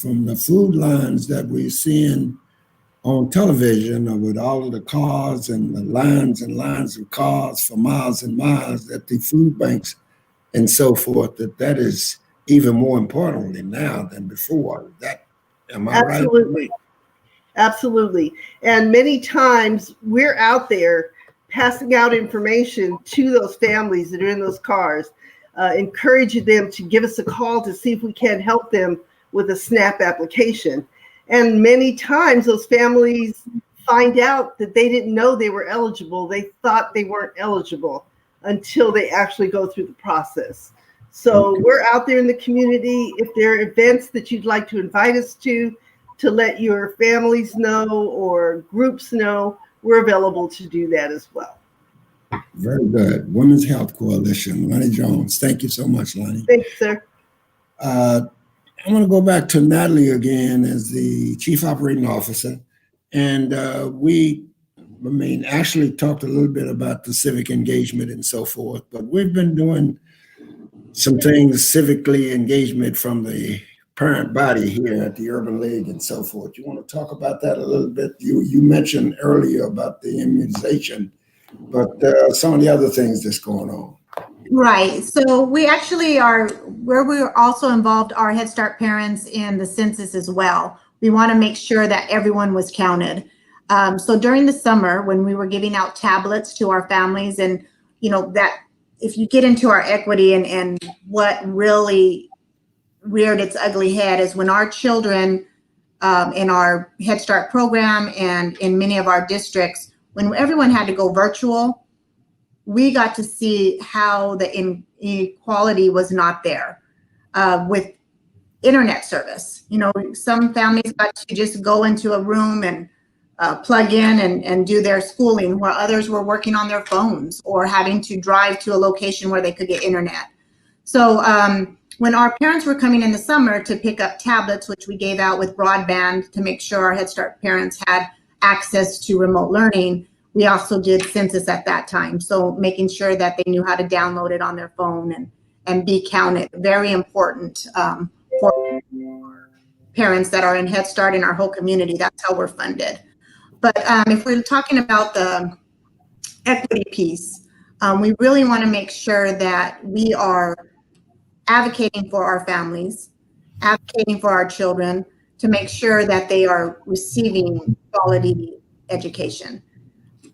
from the food lines that we're seeing on television, with all of the cars and the lines and lines of cars for miles and miles at the food banks and so forth, that is even more importantly now than before. Am I right? Absolutely. Absolutely. And many times we're out there passing out information to those families that are in those cars, encouraging them to give us a call to see if we can help them with a SNAP application. And many times those families find out that they didn't know they were eligible. They thought they weren't eligible until they actually go through the process. So we're out there in the community. If there are events that you'd like to invite us to let your families know or groups know, we're available to do that as well. Very good. Women's Health Coalition, Lonnie Jones. Thank you so much, Lonnie. Thank you, sir. I'm going to go back to Natalie again as the Chief Operating Officer. And Ashlee talked a little bit about the civic engagement and so forth, but we've been doing some things civically engagement from the parent body here at the Urban League and so forth. You want to talk about that a little bit? You mentioned earlier about the immunization, but some of the other things that's going on. Right. So we actually we're also involved our Head Start parents in the census as well. We want to make sure that everyone was counted. So during the summer, when we were giving out tablets to our families, and that if you get into our equity and what really reared its ugly head is when our children in our Head Start program and in many of our districts, when everyone had to go virtual, we got to see how the inequality was not there with internet service. Some families got to just go into a room and plug in and do their schooling, while others were working on their phones or having to drive to a location where they could get internet. So when our parents were coming in the summer to pick up tablets, which we gave out with broadband to make sure our Head Start parents had access to remote learning, we also did census at that time. So making sure that they knew how to download it on their phone and be counted. Very important for parents that are in Head Start in our whole community. That's how we're funded. But if we're talking about the equity piece, we really want to make sure that we are advocating for our families, advocating for our children, to make sure that they are receiving quality education.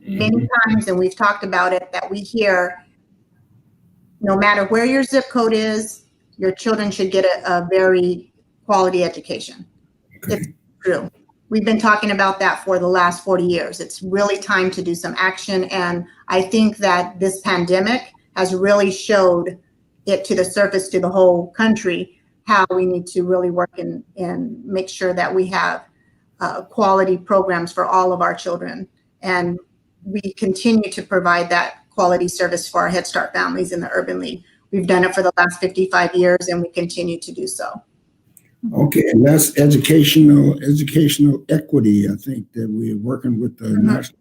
Many times, and we've talked about it, that we hear, no matter where your zip code is, your children should get a very quality education. It's true. We've been talking about that for the last 40 years. It's really time to do some action. And I think that this pandemic has really showed it to the surface to the whole country, how we need to really work and make sure that we have quality programs for all of our children. And we continue to provide that quality service for our Head Start families in the Urban League. We've done it for the last 55 years and we continue to do so. Okay, and that's educational equity. I think that we're working with the National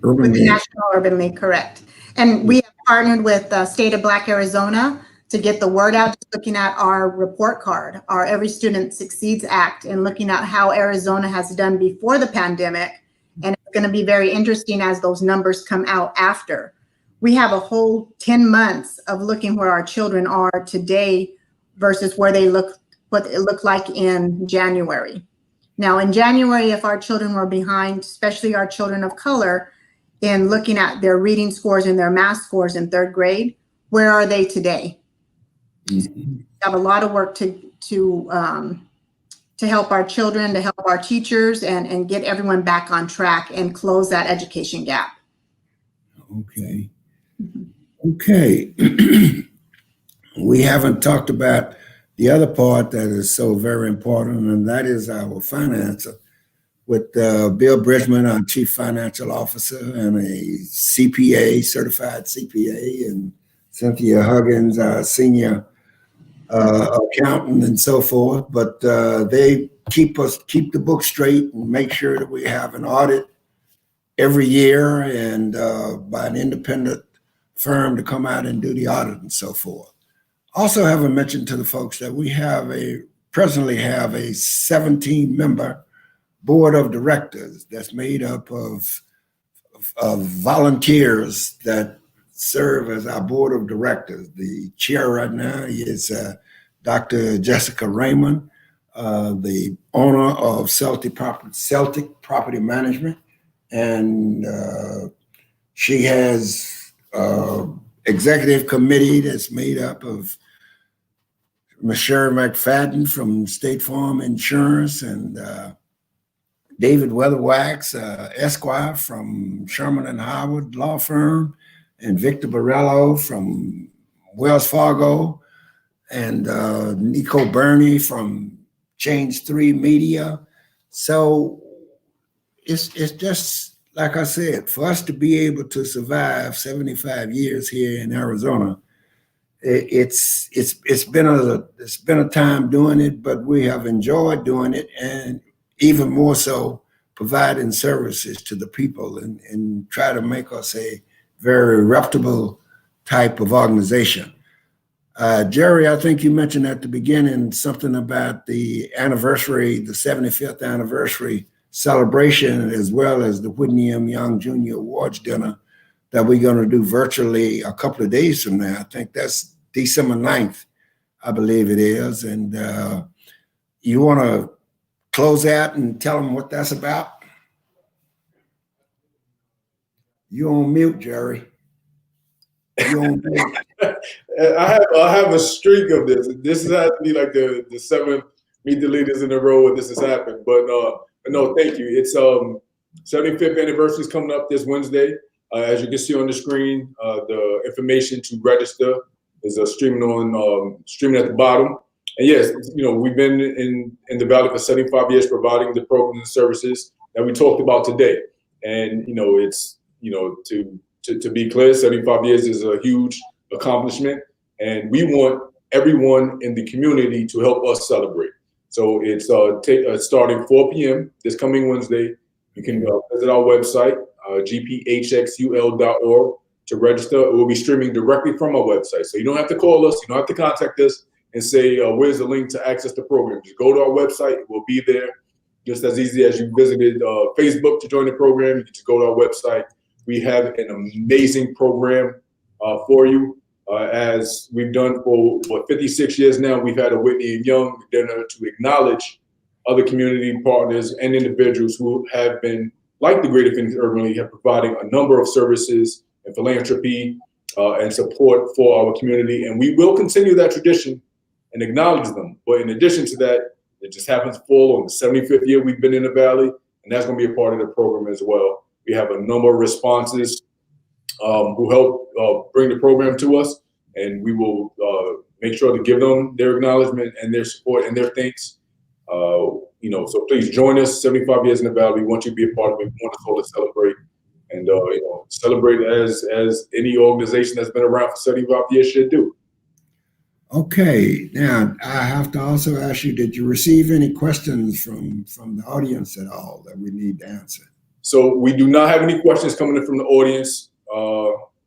Urban League. National Urban League, correct. And we have partnered with the State of Black Arizona to get the word out, just looking at our report card, our Every Student Succeeds Act, and looking at how Arizona has done before the pandemic. And it's going to be very interesting as those numbers come out after. We have a whole 10 months of looking where our children are today versus where they look, what it looked like in January. Now, in January, if our children were behind, especially our children of color, in looking at their reading scores and their math scores in third grade, where are they today? Mm-hmm. We have a lot of work to help our children, to help our teachers, and get everyone back on track and close that education gap. Okay. Okay. We haven't talked about the other part that is so very important, and that is our financer with Bill Bridgman, our Chief Financial Officer, and a CPA, certified CPA, and Cynthia Huggins, our Senior Accountant, and so forth. But they keep the book straight and make sure that we have an audit every year, and by an independent firm to come out and do the audit and so forth. Also, haven't mentioned to the folks that we presently have a 17-member board of directors that's made up of volunteers that serve as our board of directors. The chair right now is Dr. Jessica Raymond, the owner of Celtic Property Management, and she has executive committee that's made up of M.A.N.C.A.V.E from State Farm Insurance, and David Weatherwax, Esquire from Sherman and Howard Law Firm, and Victor Borello from Wells Fargo, and Nico Burney from Change 3 Media. So it's just, like I said, for us to be able to survive 75 years here in Arizona, it's been a time doing it, but we have enjoyed doing it, and even more so providing services to the people and try to make us a very reputable type of organization. Jerry, I think you mentioned at the beginning something about the anniversary, the 75th anniversary celebration, as well as the Whitney M. Young Jr. Awards dinner that we're going to do virtually a couple of days from now. I think that's December 9th, I believe it is. And you want to close out and tell them what that's about? You on mute, Jerry. You on mute. I have a streak of this. This has to be like the seventh Meet the Leaders in a row where this has happened. But no, thank you. It's 75th anniversary is coming up this Wednesday. As you can see on the screen, the information to register is streaming at the bottom. And yes, we've been in the Valley for 75 years, providing the programs and services that we talked about today. And it's to be clear, 75 years is a huge accomplishment, and we want everyone in the community to help us celebrate. So it's starting 4 p.m. this coming Wednesday You can visit our website, gphxul.org, to register. It will be streaming directly from our website. So you don't have to call us. You don't have to contact us and say, where's the link to access the program? Just go to our website. It will be there. Just as easy as you visited Facebook to join the program, you can just go to our website. We have an amazing program for you. As we've done for 56 years now, we've had a Whitney and Young dinner to acknowledge other community partners and individuals who have been, like the Greater Phoenix Urban League, have providing a number of services and philanthropy and support for our community. And we will continue that tradition and acknowledge them. But in addition to that, it just happens to fall on the 75th year we've been in the Valley, and that's going to be a part of the program as well. We have a number of responses who help bring the program to us, and we will make sure to give them their acknowledgement and their support and their thanks. So please join us. 75 years in the Valley. We want you to be a part of it. We want us all to celebrate and celebrate as any organization that's been around for 75 years should do. Okay, now I have to also ask you, did you receive any questions from the audience at all that we need to answer? So we do not have any questions coming in from the audience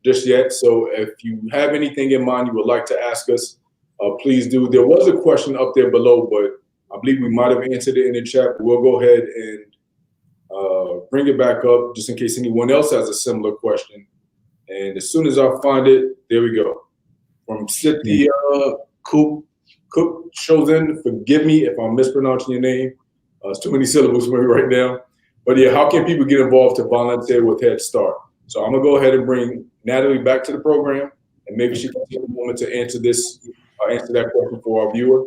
just yet. So if you have anything in mind you would like to ask us, please do. There was a question up there below, but I believe we might have answered it in the chat. We'll go ahead and bring it back up just in case anyone else has a similar question. And as soon as I find it, there we go. From Cynthia Cook Chosen. Forgive me if I'm mispronouncing your name. It's too many syllables for me right now. But yeah, how can people get involved to volunteer with Head Start? So I'm gonna go ahead and bring Natalie back to the program, and maybe she can take a moment to answer that question for our viewer.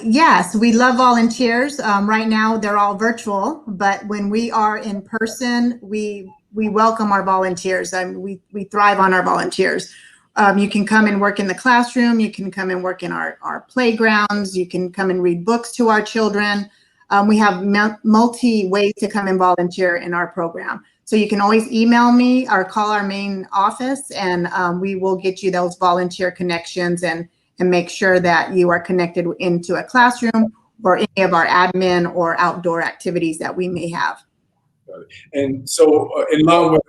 Yes, we love volunteers. Right now, they're all virtual, but when we are in person, we welcome our volunteers. We thrive on our volunteers. You can come and work in the classroom. You can come and work in our playgrounds. You can come and read books to our children. We have multi ways to come and volunteer in our program. So you can always email me or call our main office, and we will get you those volunteer connections and make sure that you are connected into a classroom or any of our admin or outdoor activities that we may have. And so in line with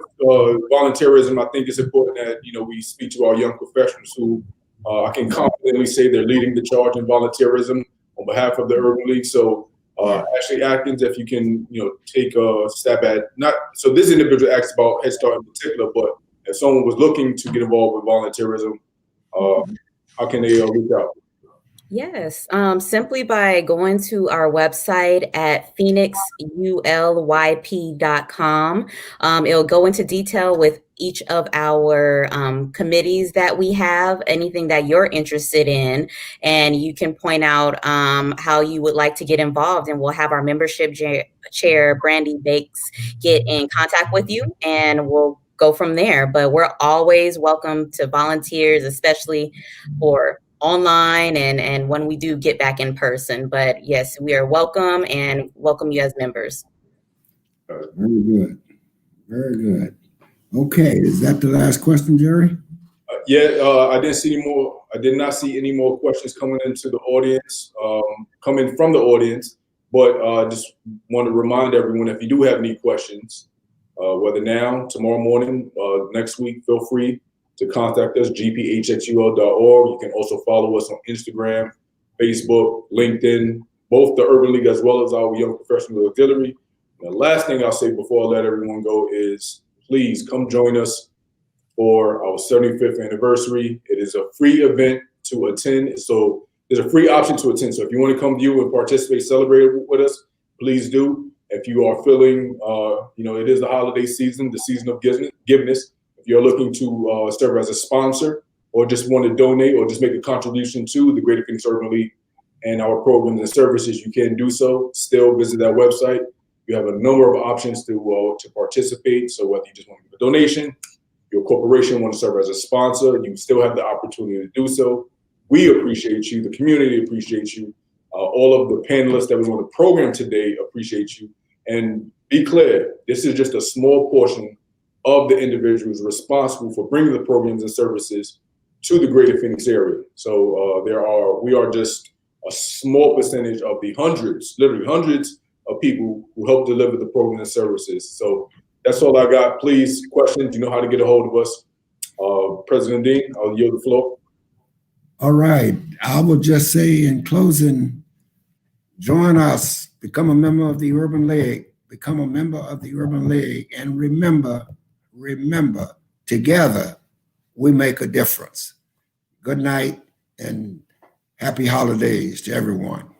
volunteerism, I think it's important that, we speak to our young professionals who I can confidently say they're leading the charge in volunteerism on behalf of the Urban League. So Ashlee Atkins, if you can, take a stab at so this individual asked about Head Start in particular, but if someone was looking to get involved with volunteerism, how can they reach out? Yes, simply by going to our website at phoenixulyp.com. It'll go into detail with each of our committees that we have, anything that you're interested in, and you can point out how you would like to get involved, and we'll have our membership chair, Brandy Bakes, get in contact with you, and we'll go from there. But we're always welcome to volunteers, especially for online and when we do get back in person. But yes, we are welcome and welcome you as members. Very good. Very good. Okay, is that the last question, Jerry? I didn't see any more. I did not see any more questions coming into the audience, coming from the audience. But just want to remind everyone, if you do have any questions, whether now, tomorrow morning, next week, feel free to contact us, gphxul.org. You can also follow us on Instagram, Facebook, LinkedIn, both the Urban League as well as our Young Professional Auxiliary. And the last thing I'll say before I let everyone go is please come join us for our 75th anniversary. It is a free event to attend. So there's a free option to attend. So if you want to come view and participate, celebrate with us, please do. If you are feeling, it is the holiday season, the season of giveness. If you're looking to serve as a sponsor or just want to donate or just make a contribution to the Greater Phoenix Urban League and our programs and services, you can do so. Still visit that website. You have a number of options to participate. So whether you just want to give a donation, your corporation want to serve as a sponsor, you still have the opportunity to do so. We appreciate you. The community appreciates you. All of the panelists that was on the program today appreciate you. And be clear, this is just a small portion of the individuals responsible for bringing the programs and services to the Greater Phoenix area. So we are just a small percentage of the hundreds, literally hundreds of people who help deliver the program and services. So that's all I got. Please, questions, you know how to get a hold of us. President Dean, I'll yield the floor. All right. I will just say in closing, join us, become a member of the Urban League, become a member of the Urban League, and remember, together we make a difference. Good night and happy holidays to everyone.